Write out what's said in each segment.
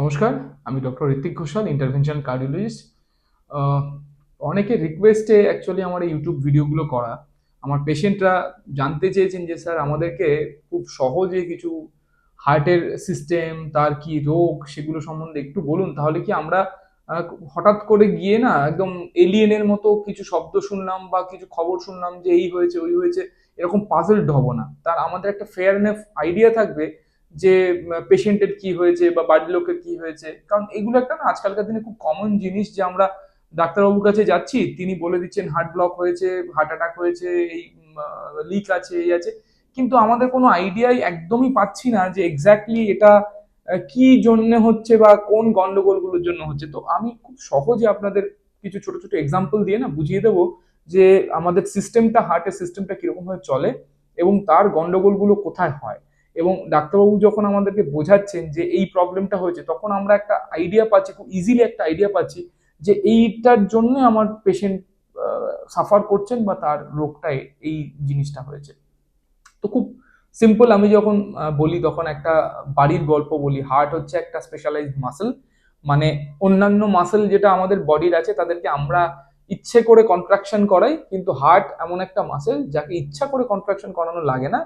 নমস্কার, আমি doctor Ritwik Ghoshal, intervention cardiologist. অনেকের রিকোয়েস্টে অ্যাকচুয়ালি আমার এই ইউটিউব ভিডিওগুলো করা। আমার পেশেন্টরা জানতে চেয়েছেন যে স্যার আমাদেরকে খুব সহজে কিছু হার্টের সিস্টেম, তার কি রোগ সেগুলো সম্বন্ধে একটু বলুন। তাহলে কি আমরা হঠাৎ করে গিয়ে না একদম এলিয়েনের মতো কিছু শব্দ শুনলাম বা কিছু খবর শুনলাম যে এই হয়েছে ওই হয়েছে, এরকম পাজলড হব না। তার আমাদের একটা ফেয়ারনেস আইডিয়া থাকবে যে পেশেন্টের কি হয়েছে বা বাড়ির লোকের কি হয়েছে। কারণ এগুলো একটা না আজকালকার দিনে খুব কমন জিনিস যে আমরা ডাক্তারবাবুর কাছে যাচ্ছি, তিনি বলে দিচ্ছেন হার্ট ব্লক হয়েছে, হার্ট অ্যাটাক হয়েছে, এই লিক আছে, এই আছে, কিন্তু আমাদের কোনো আইডিয়াই একদমই পাচ্ছি না যে এক্স্যাক্টলি এটা কি জন্য হচ্ছে বা কোন গন্ডগোলগুলোর জন্য হচ্ছে। তো আমি খুব সহজে আপনাদের কিছু ছোট ছোট এক্সাম্পল দিয়ে না বুঝিয়ে দেবো যে আমাদের সিস্টেমটা, হার্টের সিস্টেমটা কিরকম ভাবে চলে এবং তার গন্ডগোলগুলো কোথায় হয়। এবং ডাক্তারবাবু যখন আমাদেরকে বোঝাচ্ছেন যে এই প্রবলেমটা হয়েছে, তখন আমরা একটা আইডিয়া পাচ্ছি, খুব ইজিলি একটা আইডিয়া পাচ্ছি যে এইটার জন্য আমার পেশেন্ট সাফার করছেন বা তার রোগটা এই জিনিসটা হয়েছে। তো খুব সিম্পল আমি যখন বলি তখন একটা বাড়ির গল্প বলি। হার্ট হচ্ছে একটা স্পেশালাইজড মাসেল, মানে অন্যান্য মাসেল যেটা আমাদের বডির আছে তাদেরকে আমরা ইচ্ছে করে কন্ট্রাকশন করাই, কিন্তু হার্ট এমন একটা মাসেল যাকে ইচ্ছা করে কন্ট্রাকশন করানো লাগে না।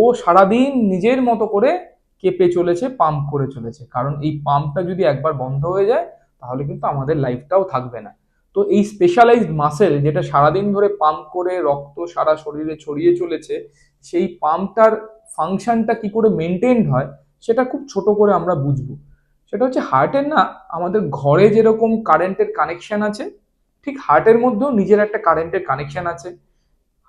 ও সারাদিন নিজের মতো করে কেঁপে চলেছে, পাম্প করে চলেছে। কারণ এই পাম্পটা যদি একবার বন্ধ হয়ে যায় তাহলে কিন্তু আমাদের লাইফটাও থাকবে না। তো এই স্পেশালাইজড মাসেল যেটা সারাদিন ধরে পাম্প করে রক্ত সারা শরীরে ছড়িয়ে চলেছে, সেই পাম্পটার ফাংশনটা কি করে মেনটেন হয় সেটা খুব ছোট করে আমরা বুঝবো। সেটা হচ্ছে হার্টের না, আমাদের ঘরে যেরকম কারেন্টের কানেকশন আছে, ঠিক হার্টের মধ্যেও নিজের একটা কারেন্টের কানেকশন আছে।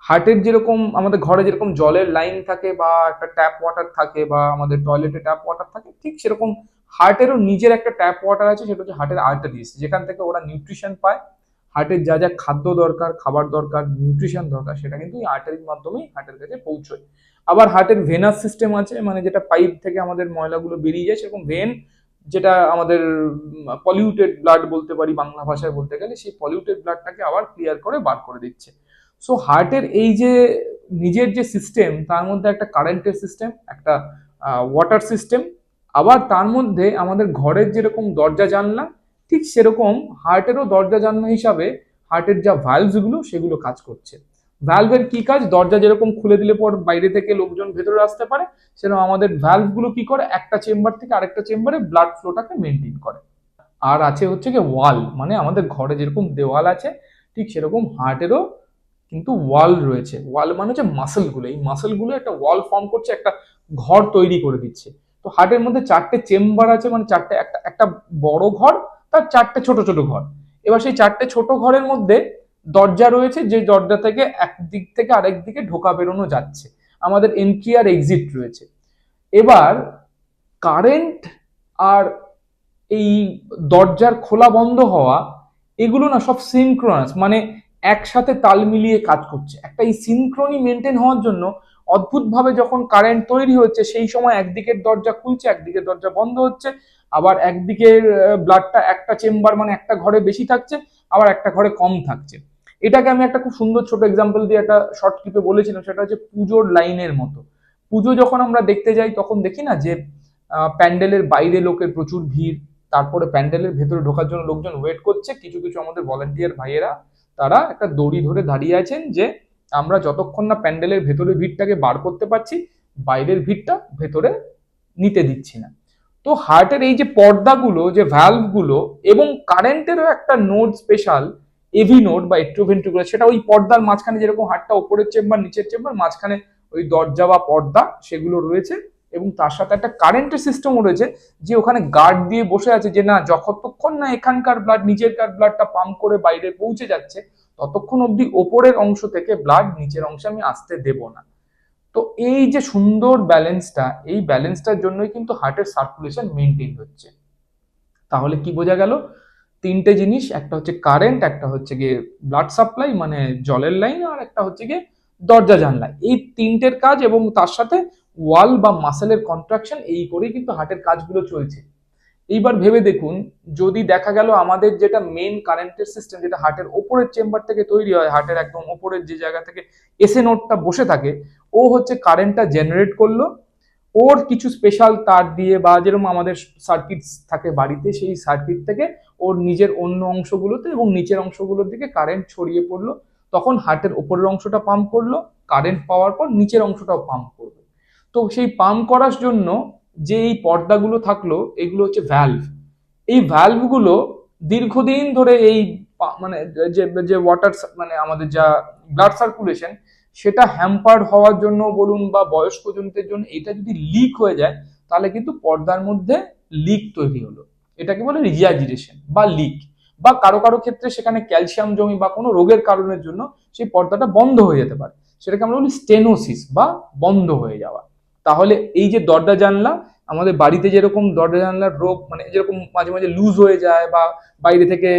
হার্টের যেরকম আমাদের ঘরে যেরকম জলের লাইন থাকে বা একটা ট্যাপ ওয়াটার থাকে বা আমাদের টয়লেটে ট্যাপ ওয়াটার থাকে, ঠিক সেরকম হার্টেরও নিজের একটা ট্যাপ ওয়াটার আছে, সেটা হচ্ছে হার্টের আর্টারিস, যেখান থেকে ওরা নিউট্রিশন পায়। হার্টের যা যা খাদ্য দরকার, খাবার দরকার, নিউট্রিশন দরকার, সেটা কিন্তু এই আর্টারির মাধ্যমেই হার্টের কাছে পৌঁছয়। আবার হার্টের ভেনাস সিস্টেম আছে, মানে যেটা পাইপ থেকে আমাদের ময়লাগুলো বেরিয়ে যায়, সেরকম ভেন, যেটা আমাদের পলিউটেড ব্লাড বলতে পারি বাংলা ভাষায় বলতে গেলে, সেই পলিউটেড ব্লাডটাকে আবার ক্লিয়ার করে বার করে দিচ্ছে। সো হার্টের এই যে নিজের যে সিস্টেম, তার মধ্যে একটা কারেন্টের সিস্টেম, একটা ওয়াটার সিস্টেম, আবার তার মধ্যে আমাদের ঘরের যেরকম দরজা জানলা, ঠিক সেরকম হার্টেরও দরজা জানলা হিসাবে হার্টের যা ভ্যালভস গুলো সেগুলো কাজ করছে। ভ্যালভের কি কাজ? দরজা যেরকম খুলে দিলে পর বাইরে থেকে লোকজন ভেতরে আসতে পারে, সেরকম আমাদের ভ্যালভ গুলো কি করে, একটা চেম্বার থেকে আরেকটা চেম্বারে ব্লাড ফ্লোটাকে মেনটেন করে। আর আছে হচ্ছে কি ওয়াল, মানে আমাদের ঘরে যেরকম দেওয়াল আছে, ঠিক সেরকম হার্টেরও কিন্তু ওয়াল রয়েছে। ওয়াল মানে হচ্ছে মাসেলগুলো, এই মাসেলগুলো একটা ওয়াল ফর্ম করছে, একটা ঘর তৈরি করে দিচ্ছে। তো হার্টের মধ্যে চারটে চেম্বার আছে, মানে চারটে, একটা একটা বড় ঘর, তার চারটে ছোট ছোট ঘর। এবার সেই চারটে ছোট ঘরের মধ্যে দরজা রয়েছে, যে দরজা থেকে এক দিক থেকে আরেক দিকে ঢোকা বেরোনো যাচ্ছে, আমাদের এন্ট্রি আর এক্সিট রয়েছে। এবার কারেন্ট আর এই দরজার খোলা বন্ধ হওয়া, এগুলো না সব সিনক্রোনাস, মানে একসাথে তাল মিলিয়ে কাজ করছে। একটা এই সিনক্রোনি মেনটেন হওয়ার জন্য অদ্ভুতভাবে যখন কারেন্ট তৈরি হচ্ছে, সেই সময় একদিকের দরজা খুলছে, একদিকের দরজা বন্ধ হচ্ছে, আবার একদিকের ব্লাডটা একটা চেম্বার মানে একটা ঘরে বেশি থাকছে, আবার একটা ঘরে কম থাকছে। এটাকে আমি একটা খুব সুন্দর ছোট এক্সাম্পল দিয়ে একটা শর্ট ক্লিপে বলেছিলাম, সেটা হচ্ছে পুজোর লাইনের মতো। পুজো যখন আমরা দেখতে যাই তখন দেখি না যে প্যান্ডেলের বাইরে লোকের প্রচুর ভিড়, তারপরে প্যান্ডেলের ভেতরে ঢোকার জন্য লোকজন ওয়েট করছে। কিছু কিছু আমাদের ভলান্টিয়ার ভাইয়েরা তারা একটা দড়ি ধরে দাঁড়িয়ে আছেন যে আমরা যতক্ষণ না প্যান্ডেলের ভেতরে ভিড়টাকে বার করতে পারছি, বাইরের ভিড়টা ভেতরে নিতে দিচ্ছি না। তো হার্টের এই যে পর্দাগুলো, যে ভ্যালভগুলো, এবং কারেন্টেরও একটা নোড, স্পেশাল এভি নোড বা এট্রোভেন্ট্রিকুলার, সেটা ওই পর্দার মাঝখানে, যেরকম হার্টটা ওপরের চেম্বার নিচের চেম্বার, মাঝখানে ওই দরজা বা পর্দা সেগুলো রয়েছে। এবং তার সাথে একটা কারেন্টের সিস্টেমও রয়েছে, যে ওখানে গার্ড দিয়ে বসে আছে যে না, যতক্ষণ না এখানকার ব্লাড, নিচেরকার ব্লাডটা পাম্প করে বাইরে পৌঁছে যাচ্ছে, ততক্ষণ অবধি ওপরের অংশ থেকে ব্লাড নিচের অংশে আমি আসতে দেব না। তো এই যে সুন্দর ব্যালেন্সটা, এই ব্যালেন্সটার জন্যই কিন্তু হার্টের সার্কুলেশন মেনটেন হচ্ছে। তাহলে কি বোঝা গেল? তিনটে জিনিস, একটা হচ্ছে কারেন্ট, একটা হচ্ছে গিয়ে ব্লাড সাপ্লাই মানে জলের লাইন, আর একটা হচ্ছে গিয়ে দরজা জানলা। এই তিনটের কাজ এবং তার সাথে ওয়াল বা মাসেলের কন্ট্রাকশন, এই করেই কিন্তু হার্টের কাজগুলো চলছে। এইবার ভেবে দেখুন, যদি দেখা গেল আমাদের যেটা মেন কারেন্টের সিস্টেম, যেটা হার্টের ওপরের চেম্বার থেকে তৈরি হয়, হার্টের একদম ওপরের যে জায়গা থেকে এসে নোটটা বসে থাকে, ও হচ্ছে কারেন্টটা জেনারেট করলো, ও ওর কিছু স্পেশাল তার দিয়ে বা যেরকম আমাদের সার্কিট থাকে বাড়িতে, সেই সার্কিট থেকে ওর নিজের অন্য অংশগুলোতে এবং নিচের অংশগুলোর দিকে কারেন্ট ছড়িয়ে পড়লো। তখন হার্টের ওপরের অংশটা পাম্প করলো, কারেন্ট পাওয়ার পর নিচের অংশটাও পাম্প করবে। তো সেই পাম্প করার জন্য যে এই পর্দাগুলো থাকলো, এগুলো হচ্ছে ভ্যালভ। এই ভ্যালভগুলো দীর্ঘদিন ধরে এই মানে যে যে ওয়াটার মানে আমাদের যা ব্লাড সার্কুলেশন, সেটা হ্যাম্পার্ড হওয়ার জন্য বলুন বা বয়স্ক জনদের জন্য এটা যদি লিক হয়ে যায়, তাহলে কিন্তু পর্দার মধ্যে লিক তৈরি হলো। এটাকে বলে রিয়াজিরেশন বা লিক। বা কারো কারো ক্ষেত্রে সেখানে ক্যালসিয়াম জমি বা কোনো রোগের কারণের জন্য সেই পর্দাটা বন্ধ হয়ে যেতে পারে, সেটাকে আমরা বলি স্টেনোসিস বা বন্ধ হয়ে যাওয়া। তাহলে এই যে দরজা জানলা, আমাদের বাড়িতে যেরকম দরজা জানলার রোগ মানে যেরকম মাঝে মাঝে লুজ হয়ে যায় বা বাইরে থেকে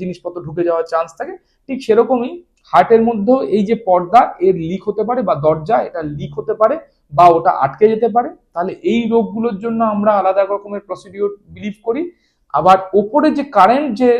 জিনিসপত্র ঢুকে যাওয়ার চান্স থাকে, ঠিক সেরকমই হার্টের মধ্যেও এই যে পর্দা এর লিক হতে পারে বা দরজা এটা লিক হতে পারে বা ওটা আটকে যেতে পারে। তাহলে এই রোগগুলোর জন্য আমরা আলাদা রকমের প্রসিডিওর বিলিভ করি। আবার ওপরে যে কারেন্ট যে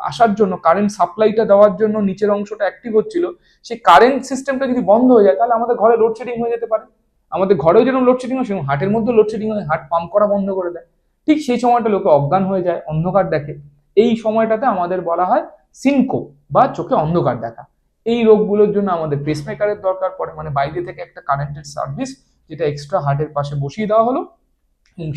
আসার জন্য, কারেন্ট সাপ্লাইটা দেওয়ার জন্য নিচের অংশটা অ্যাক্টিভ হচ্ছিল, সেই কারেন্ট সিস্টেমটা যদি বন্ধ হয়ে যায়, তাহলে আমাদের ঘরে লোডশেডিং হয়ে যেতে পারে। আমাদের ঘরেও যেরকম লোডশেডিং হয়, সেরকম হার্টের মধ্যেও লোডশেডিং হয়, হার্ট পাম্প করা বন্ধ করে দেয়। ঠিক সেই সময়টা লোকে অজ্ঞান হয়ে যায়, অন্ধকার দেখে। এই সময়টাতে আমাদের বলা হয় সিনকো বা চোখে অন্ধকার দেখা। এই রোগগুলোর জন্য আমাদের পেসমেকারের দরকার পড়ে, মানে বাইরে থেকে একটা কারেন্টের সার্ভিস যেটা এক্সট্রা হার্টের পাশে বসিয়ে দেওয়া হলো।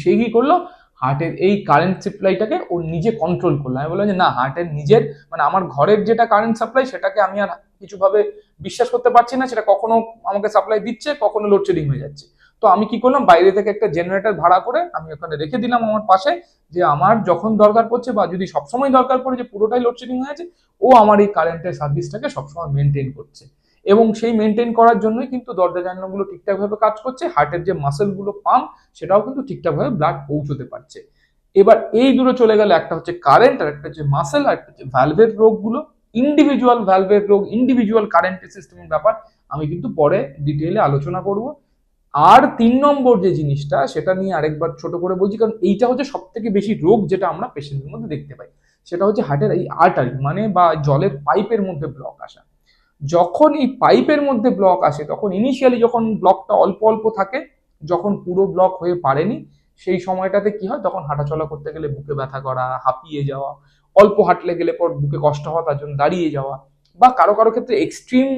সে কি করলো, হার্টের এই কারেন্ট সাপ্লাইটাকে ও নিজে কন্ট্রোল করলো। আমি বললাম যে না, হার্টের নিজের মানে আমার ঘরের যেটা কারেন্ট সাপ্লাই, সেটাকে আমি আর কিছুভাবে বিশ্বাস করতে পারছি না, সেটা কখনো আমাকে সাপ্লাই দিচ্ছে, কখনো লোডশেডিং হয়ে যাচ্ছে। তো আমি কি করলাম, বাইরে থেকে একটা জেনারেটর ভাড়া করে আমি ওখানে রেখে দিলাম আমার পাশে, যে আমার যখন দরকার পড়ছে বা যদি সবসময় দরকার পড়ে যে পুরোটাই লোডশেডিং হয়ে আছে, ও আমার এই কারেন্টের সার্ভিসটাকে সবসময় মেনটেন করছে। এবং সেই মেনটেন করার জন্যই কিন্তু দরজা জানলাগুলো ঠিকঠাকভাবে কাজ করছে, হার্টের যে মাসেলগুলো পাম্প সেটাও কিন্তু ঠিকঠাকভাবে ব্লাড পৌঁছতে পারছে। এবার এই দুটো চলে গেলে, একটা হচ্ছে কারেন্ট আর একটা হচ্ছে মাসেল আর একটা হচ্ছে ভ্যালভের রোগগুলো। ইন্ডিভিজুয়াল ভ্যালভের রোগ, ইন্ডিভিজুয়াল কারেন্টের সিস্টেমের ব্যাপার আমি কিন্তু পরে ডিটেইলে আলোচনা করব। আর 3 নম্বর যে জিনিসটা, সেটা নিয়ে আরেকবার ছোট করে বলছি, কারণ এইটা হচ্ছে সব থেকে বেশি রোগ যেটা আমরা পেশেন্টের মধ্যে দেখতে পাই। সেটা হচ্ছে হার্টের এই আর্টারি মানে বা জলের পাইপের মধ্যে ব্লক আসা। যখন এই পাইপের মধ্যে ব্লক আসে, তখন ইনিশিয়ালি যখন ব্লকটা অল্প অল্প থাকে, যখন পুরো ব্লক হয়ে পারেনি, সেই সময়টাতে কি হয়, তখন হাঁটাচলা করতে গেলে বুকে ব্যথা করা, হাঁপিয়ে যাওয়া, অল্প হাঁটলে গেলে পর বুকে কষ্ট হওয়া, তার জন্য দাঁড়িয়ে যাওয়া, বা কারো কারো ক্ষেত্রে এক্সট্রিম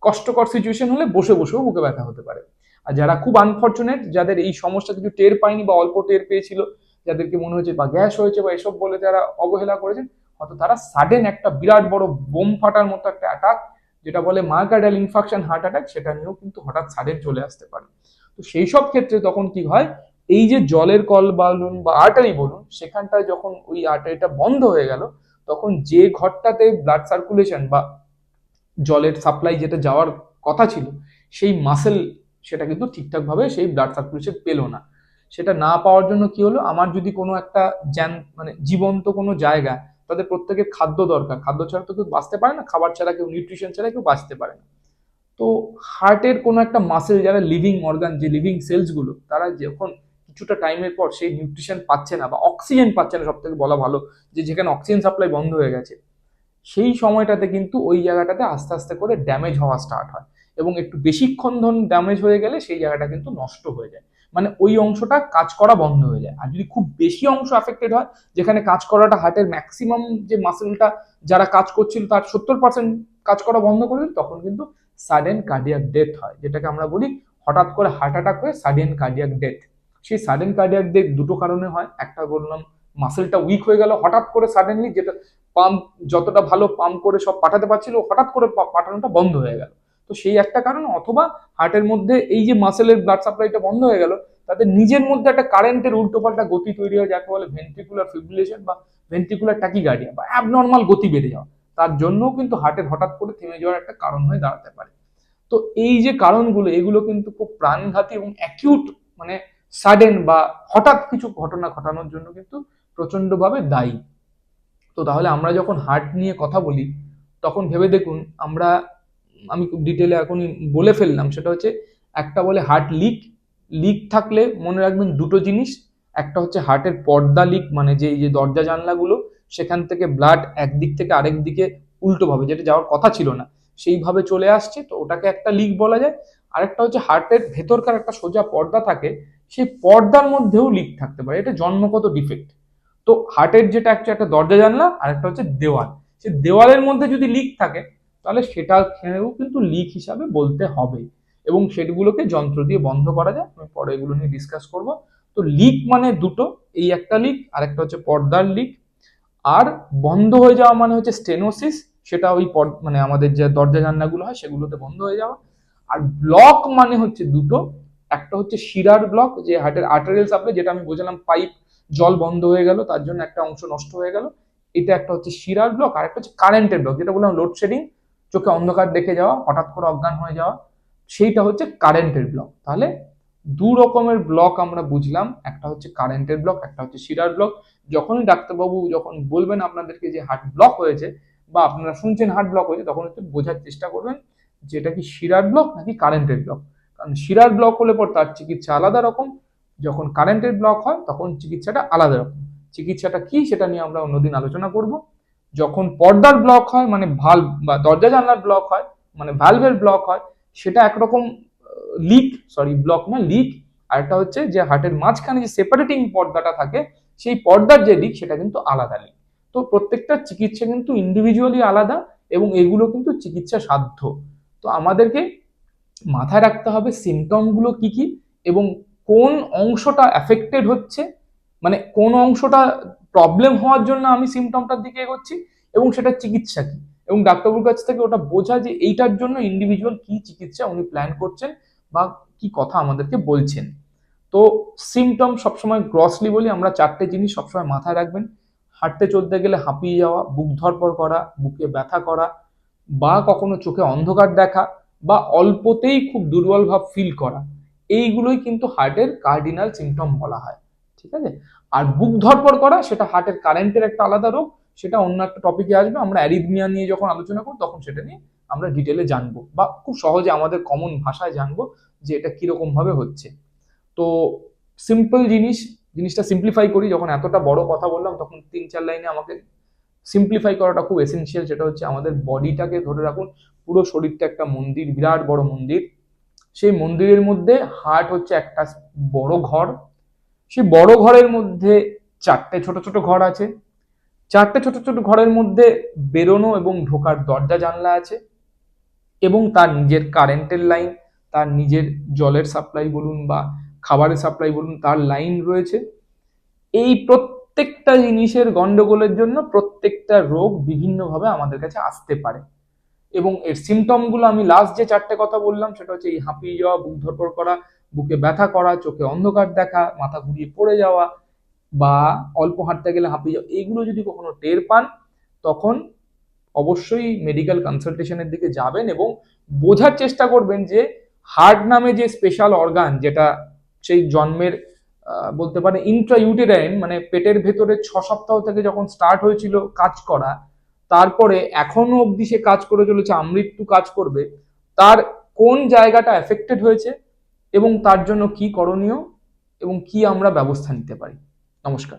কষ্টকর সিচুয়েশন হলে বসে বসেও বুকে ব্যথা হতে পারে। আর যারা খুব আনফর্চুনেট, যাদের এই সমস্যা কিছু টের পায়নি বা অল্প টের পেয়েছিল, যাদেরকে মনে হয়েছে বা গ্যাস হয়েছে বা এসব বলে যারা অবহেলা করেছেন, হয়তো তারা সাডেন একটা বিরাট বড় বোম ফাটার মতো একটা অ্যাটাক, যেটা বলে মায়োকার্ডিয়াল ইনফাকশন হার্ট অ্যাটাক, সেটা নিয়েও কিন্তু হঠাৎ সাডেন চলে আসতে পারে। তো সেই সব ক্ষেত্রে তখন কি হয়, এই যে জলের কল বলুন বা আর্টারি বলুন, সেখানটায় যখন ওই আর্টারিটা বন্ধ হয়ে গেল, তখন যে ঘরটাতে ব্লাড সার্কুলেশন বা জলের সাপ্লাই যেটা যাওয়ার কথা ছিল, সেই মাসেল সেটা কিন্তু ঠিকঠাকভাবে সেই ব্লাড সার্কুলেশন পেলো না। সেটা না পাওয়ার জন্য কি হলো, আমার যদি কোনো একটা মানে জীবন্ত কোনো জায়গা, তাদের প্রত্যেকের খাদ্য দরকার, খাদ্য ছাড়া তো কেউ বাঁচতে পারে না, খাবার ছাড়া কেউ, নিউট্রিশন ছাড়া কেউ বাঁচতে পারে না। তো হার্টের কোনো একটা মাসেল, যারা লিভিং অর্গান, যে লিভিং সেলসগুলো, তারা যখন কিছুটা টাইমের পর সেই নিউট্রিশন পাচ্ছে না বা অক্সিজেন পাচ্ছে না, সব থেকে বলা ভালো, যে যেখানে অক্সিজেন সাপ্লাই বন্ধ হয়ে গেছে, সেই সময়টাতে কিন্তু ওই জায়গাটাতে আস্তে আস্তে করে ড্যামেজ হওয়া স্টার্ট হয়। এবং একটু বেশিক্ষণ ধরুন ড্যামেজ হয়ে গেলে সেই জায়গাটা কিন্তু নষ্ট হয়ে যায়, মানে ওই অংশটা কাজ করা বন্ধ হয়ে যায়। আর যদি খুব বেশি অংশ অ্যাফেক্টেড হয়, যেখানে কাজ করাটা হার্টের ম্যাক্সিমাম যে মাসেলটা যারা কাজ করছিল তার 70% কাজ করা বন্ধ করে দিল, তখন কিন্তু সাডেন কার্ডিয়াক ডেথ হয়, যেটাকে আমরা বলি হঠাৎ করে হার্ট অ্যাটাক হয়ে সাডেন কার্ডিয়াক ডেথ। সেই সাডেন কার্ডিয়াক ডেথ দুটো কারণে হয়। একটা বললাম, মাসেলটা উইক হয়ে গেল হঠাৎ করে সাডেনলি, যেটা পাম্প যতটা ভালো পাম্প করে সব পাঠাতে পারছিল, হঠাৎ করে পাঠানোটা বন্ধ হয়ে গেল। তো সেই একটা কারণ। অথবা হার্টের মধ্যে এই যে মাসেলের ব্লাড সাপ্লাইটা বন্ধ হয়ে গেল, তাদের নিজের মধ্যে একটা কারেন্টের উল্টোপাল্টা গতি তৈরি হয়, যাকে বলে ভেন্ট্রিকুলার ফিব্রিলেশন বা ভেন্ট্রিকুলার ট্যাকিকার্ডিয়া বা অ্যাবনর্মাল গতি বেড়ে যাওয়া। তার জন্যও কিন্তু হার্টের হঠাৎ করে থেমে যাওয়ার একটা কারণ হয়ে দাঁড়াতে পারে। তো এই যে কারণগুলো, এগুলো কিন্তু খুব প্রাণঘাতী এবং অ্যাকিউট, মানে সাডেন বা হঠাৎ কিছু ঘটনা ঘটানোর জন্য কিন্তু প্রচন্ডভাবে দায়ী। তো তাহলে আমরা যখন হার্ট নিয়ে কথা বলি, তখন ভেবে দেখুন, আমি খুব ডিটেলে এখনই বলে ফেললাম, সেটা হচ্ছে একটা বলে হার্ট লিক। লিক থাকলে মনে রাখবেন দুটো জিনিস। একটা হচ্ছে হার্টের পর্দা লিক, মানে যে এই যে দরজা জানলাগুলো, সেখান থেকে ব্লাড একদিক থেকে আরেক দিকে উল্টোভাবে, যেটা যাওয়ার কথা ছিল না, সেইভাবে চলে আসছে, তো ওটাকে একটা লিক বলা যায়। আরেকটা হচ্ছে হার্টের ভেতরকার একটা সোজা পর্দা থাকে, সেই পর্দার মধ্যেও লিক থাকতে পারে, এটা জন্মগত ডিফেক্ট। তো হার্টের যেটা একটা দরজা জানলা আর একটা হচ্ছে দেওয়াল, সেই দেওয়ালের মধ্যে যদি লিক থাকে তাহলে সেটাকেও কিন্তু লিক হিসাবে বলতে হবে, এবং সেগুলোকে যন্ত্র দিয়ে বন্ধ করা যায়, আমি পরে এগুলো নিয়ে ডিসকাস করব। তো লিক মানে দুটো, এই একটা লিক আর একটা হচ্ছে পর্দার লিক। আর বন্ধ হয়ে যাওয়া মানে হচ্ছে স্টেনোসিস, সেটা ওই মানে আমাদের যে দরজা জানলাগুলো হয় সেগুলোতে বন্ধ হয়ে যাওয়া। আর ব্লক মানে হচ্ছে দুটো, একটা হচ্ছে শিরার ব্লক, যে হার্টের আর্টারিয়াল সাপ্লাই, যেটা আমি বোঝালাম পাইপ জল বন্ধ হয়ে গেল তার জন্য একটা অংশ নষ্ট হয়ে গেল, এটা একটা হচ্ছে শিরার ব্লক। আর একটা হচ্ছে কারেন্টের ব্লক, যেটা বললাম লোডশেডিং, চোখে অন্ধকার দেখে যাওয়া, হঠাৎ করে অজ্ঞান হয়ে যাওয়া, সেইটা হচ্ছে কারেন্টের ব্লক। তাহলে দু রকমের ব্লক আমরা বুঝলাম, একটা হচ্ছে কারেন্টের ব্লক, একটা হচ্ছে শিরার ব্লক। যখনই ডাক্তারবাবু যখন বলবেন আপনাদেরকে যে হার্ট ব্লক হয়েছে, বা আপনারা শুনছেন হার্ট ব্লক হয়েছে, তখন একটু বোঝার চেষ্টা করবেন যে এটা কি শিরার ব্লক নাকি কারেন্টের ব্লক। কারণ শিরার ব্লক হলে পর তার চিকিৎসা আলাদা রকম, যখন কারেন্টের ব্লক হয় তখন চিকিৎসাটা আলাদা রকম। চিকিৎসাটা কি সেটা নিয়ে আমরা অন্যদিন আলোচনা করব। যখন পর্দার ব্লক হয় মানে ভালভ বা দরজা জানলার ব্লক হয়, মানে ভালভের ব্লক হয়, সেটা একরকম লিক, সরি ব্লক না লিক। আর একটা হচ্ছে যে হার্টের মাঝখানে যে সেপারেটিং পর্দাটা থাকে, সেই পর্দার যে লিক সেটা কিন্তু আলাদা লিক। তো প্রত্যেকটা চিকিৎসা কিন্তু ইন্ডিভিজুয়ালি আলাদা, এবং এগুলো কিন্তু চিকিৎসা সাধ্য। তো আমাদেরকে মাথায় রাখতে হবে সিমটম গুলো কি কি, এবং কোন অংশটা এফেক্টেড হচ্ছে, মানে কোন অংশটা প্রবলেম হওয়ার জন্য আমি সিমটমটার দিকে এগোচ্ছি, এবং সেটা চিকিৎসা কি, এবং ডাক্তারবাবুর কাছ থেকে ওটা বোঝা যে এইটার জন্য ইন্ডিভিজুয়াল কি চিকিৎসা উনি প্ল্যান করছেন বা কি কথা আমাদেরকে বলছেন। তো সিমটম সবসময় গ্রসলি বলি আমরা, চারটে জিনিস সবসময় মাথায় রাখবেন। হাঁটতে চলতে গেলে হাঁপিয়ে যাওয়া, বুক ধড়ফড় করা, বুকে ব্যথা করা, বা কখনো চোখে অন্ধকার দেখা, বা অল্পতেই খুব দুর্বল ভাব ফিল করা, এইগুলোই কিন্তু হার্টের কার্ডিনাল সিমটম বলা হয়। ঠিক আছে? আর বুক ধড়ফড় করা সেটা হার্টের কারেন্টের একটা আলাদা রোগ, সেটা অন্য একটা টপিকে আসবে, আমরা অ্যারিথমিয়া নিয়ে যখন আলোচনা করব তখন সেটা নিয়ে আমরা ডিটেলে জানবো, বা খুব সহজে আমাদের কমন ভাষায় জানবো যে এটা কিরকম ভাবে হচ্ছে। তো সিম্পল জিনিসটা সিম্পলিফাই করি, যখন এতটা বড় কথা বললাম তখন 3-4 লাইনে আমাকে সিম্পলিফাই করাটা খুব এসেনশিয়াল। সেটা হচ্ছে আমাদের বডিটাকে ধরে রাখুন, পুরো শরীরটা একটা মন্দির, বিরাট বড় মন্দির। সেই মন্দিরের মধ্যে হার্ট হচ্ছে একটা বড় ঘর। সেই বড় ঘরের মধ্যে চারটে ছোট ছোট ঘর আছে, চারটে ছোট ছোট ঘরের মধ্যে বেরোনো এবং ঢোকার দরজা জানলা আছে, এবং তার নিজের কারেন্টের লাইন, তার নিজের জলের সাপ্লাই বলুন বা খাবারের সাপ্লাই বলুন, তার লাইন রয়েছে। এই প্রত্যেকটা জিনিসের গন্ডগোলের জন্য প্রত্যেকটা রোগ বিভিন্নভাবে আমাদের কাছে আসতে পারে, এবং এর সিমটম গুলো আমি লাস্ট যে চারটে কথা বললাম সেটা হচ্ছে এই হাঁপিয়ে যাওয়া, বুক ধড়ফড় করা, বুকে ব্যথা করা, চোখে অন্ধকার দেখা, মাথা ঘুরিয়ে পড়ে যাওয়া, বা অল্প হাঁটতে গেলে হাঁপিয়ে যাওয়া, এইগুলো যদি কখনো টের পান তখন অবশ্যই মেডিকেল কনসালটেশনের দিকে যাবেন, এবং বোঝার চেষ্টা করবেন যে হার্ট নামে যে স্পেশাল অর্গান, যেটা সেই জন্মের বলতে পারে ইন্ট্রাইউটেরাইন, মানে পেটের ভেতরে 6 সপ্তাহ থেকে যখন স্টার্ট হয়েছিল কাজ করা, তারপরে এখনো অবধি সে কাজ করে চলেছে, আমৃত্যু কাজ করবে, তার কোন জায়গাটা এফেক্টেড হয়েছে, এবং তার জন্য কি করণীয় এবং কি আমরা ব্যবস্থা নিতে পারি। নমস্কার।